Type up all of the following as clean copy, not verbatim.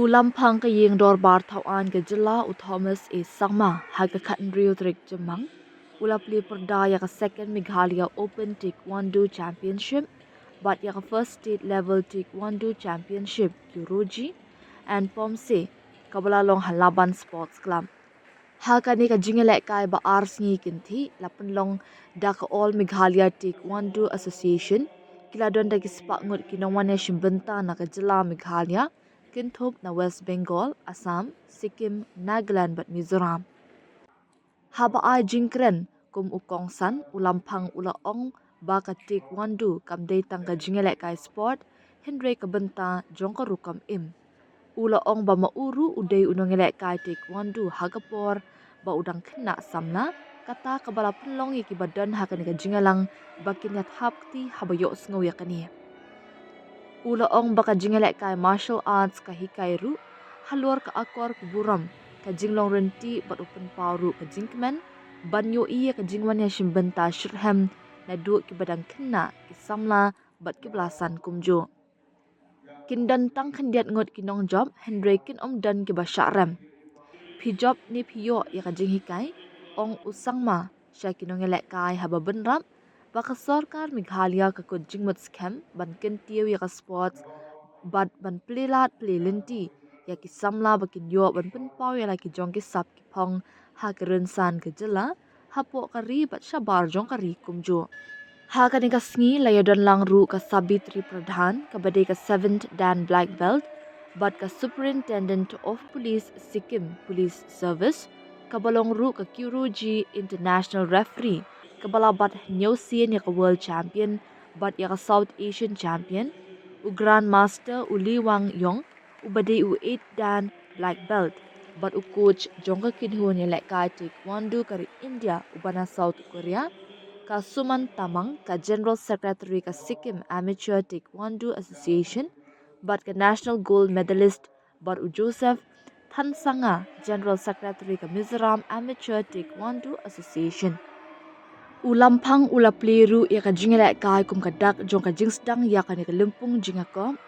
Lampang ka yeng dorbar tauan ke jela u Thomas Sangma haga katan rio trik jemang. Pli perdaya ka second Meghalaya Open Taekwondo Championship, but ya ka first state level Taekwondo Championship Kuroji and Pomse kabalalong Halaban Sports Club. Hakani ka jingialehkai ba ars ngi kinthi lapunlong da ka All Meghalaya Taekwondo Association kiladon da kispak ngut kinongwane bynta na ka jela Meghalaya kinthop na West Bengal, Assam, Sikkim, Nagaland bat Mizoram. Haba ai jingkren kum ukong san ulampang ulaong baka taekwondo kam day tangka jingialehkai sport hynrei ka bynta jong rukom im. Ulaong ba mauru uday unongialehkai taekwondo hagapor ba udang kena samna kata kabala penlong yaki badan hakani ka jingalang bakin yat hapti habayok sengaw yakani. Ulaong baka jingialehkai martial arts ka hikairu halur ka akor kuburam ka jinglong renti bat upen pauru ka jingkmen banyo iya ka jingwan ya shimbenta shirhem na duuk ki badang kena ki samla bat ki belasan kumjo. Kindan tang kendiat ngot kinong job hynrei kin dan ki basyarem. Pi job ni piyo ya ka jinghikai ong usangma sya kinongialehkai haba benrap baka sarkar Meghalaya ka kod jingmut scam ban kentiyo ya ka sports bat ban pelilat pelilenti ya ki samla bakin yo ban penpau ya laki jong ki sap ki pong ha ke rensan ke jela hapo kari bat syabar jong kari kumjo. Ha ka ni ka sngi layodon lang ru ka Sabitri Pradhan ka badai ka 7th Dan Black Belt bat ka Superintendent of Police Sikkim Police Service ka balong ru ka Kuroji International Referee kabala bat nyosien ya ka World Champion bat ya ka South Asian Champion u Grandmaster u Liwang Yong u badai u 8 Dan Black Belt bat u coach jong ka kinhun ya lehkai taekwondo kari India u bana South Korea ka Suman Tamang ka General Secretary ka Sikkim Amateur Taekwondo Association bat ka National Gold Medalist bat u Joseph Sangma General Secretary ka Mizoram Amateur Taekwondo Association. Ulampang ulapliru ya ka jingialehkai kum ka dak jong ka jingstang ya ka ni ka limpung jingakom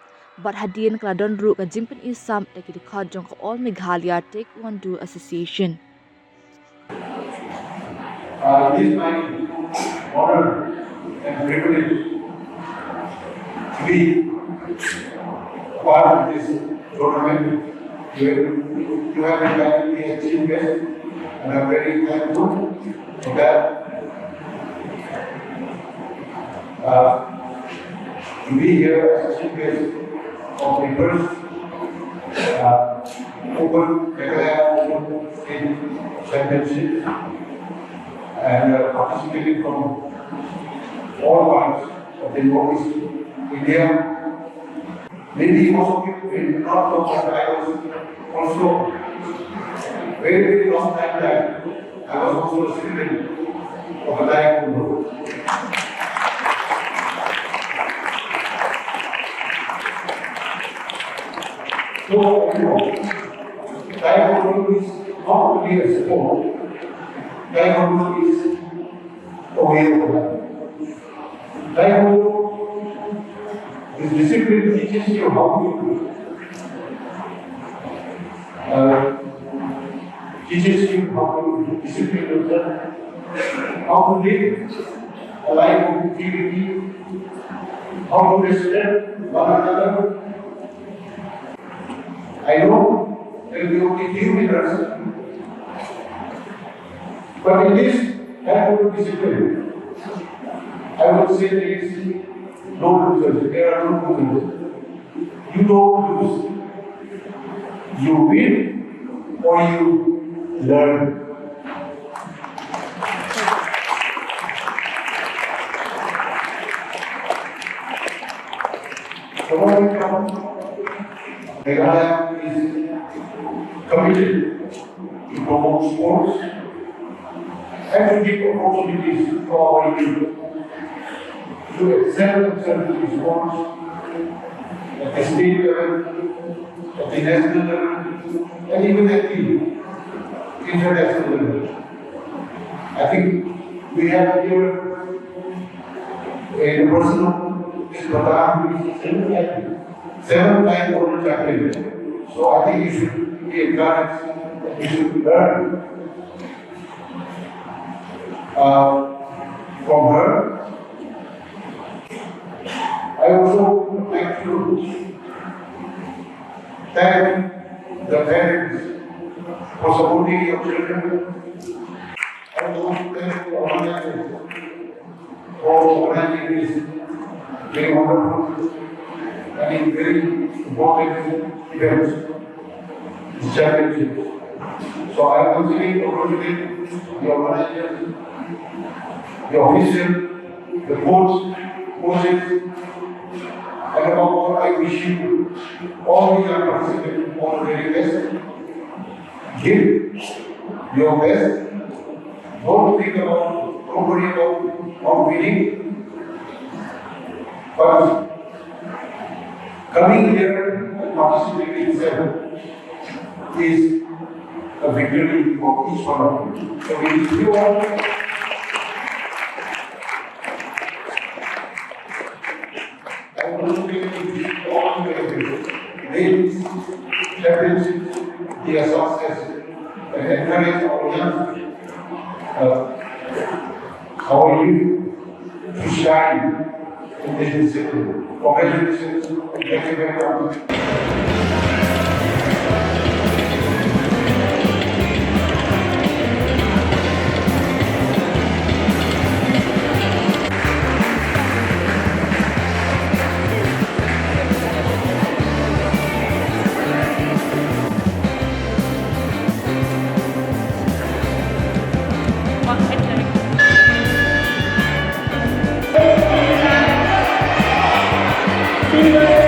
bat hadian kladon ru ka jingpen isam da ki dikhat jong ka All Meghalaya Taekwondo Association. It is my honor and privilege to be part of this tournament. You have invited me as chief guest, and I'm very thankful for that. To be here as chief guest of the first Open Meghalaya Open State Championship and participating from all parts of the Northeast India. Maybe most of you will not know that I was also very long time back. I was also a student of a Taekwondo. So, Taekwondo is not only a sport. Taekwondo is a way of life. Taekwondo is discipline teaches you how to teaches you how to discipline yourself, how to live a life of integrity, how to respect one another. I know there will be only few winners, but in this Taekwondo discipline, I would say there is no losers. There are no losers. You don't lose. You win or you learn. Meghalaya is committed to promote sports and to give opportunities for our youth to excel themselves in sports at the state level, at the national level, and even at the international level. I think we have here a person of this Pradhan who is 7-time world champion. So I think you should be encouraged, you should learn from her. I also would like to thank the parents for supporting your children. I also thank the organizers for organizing this very wonderful and very important event, this championship. So I am considering congratulate the organizers, the official, the coaches, and above all, I wish you all the young participants all the very best. Give your best. Don't think about nobody of winning, but coming here and participating itself is a victory for each one of you. So we wish you all I want to wish all the ladies, champions, their success, and encourage our young how are you to shine in this discipline. Congratulations. Thank you very much. Syllad.